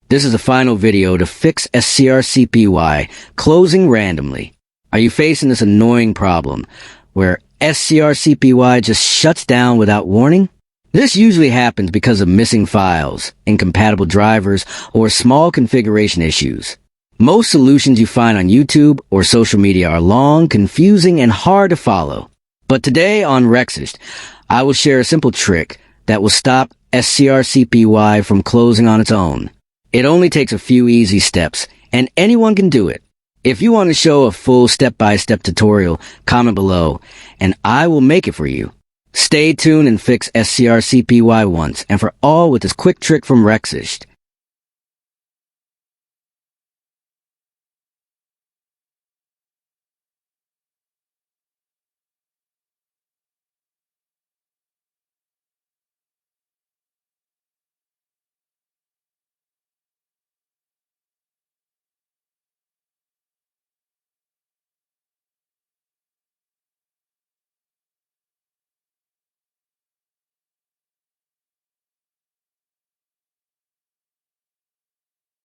This is the final video to fix SCRCPY closing randomly. Are you facing this annoying problem where SCRCPY just shuts down without warning? This usually happens because of missing files, incompatible drivers, or small configuration issues. Most solutions you find on YouTube or social media are long, confusing, and hard to follow. But today on Rexist, I will share a simple trick that will stop SCRCPY from closing on its own. It only takes a few easy steps, and anyone can do it. If you want to show a full step-by-step tutorial, comment below, and I will make it for you. Stay tuned and fix SCRCPY once and for all with this quick trick from Rexist.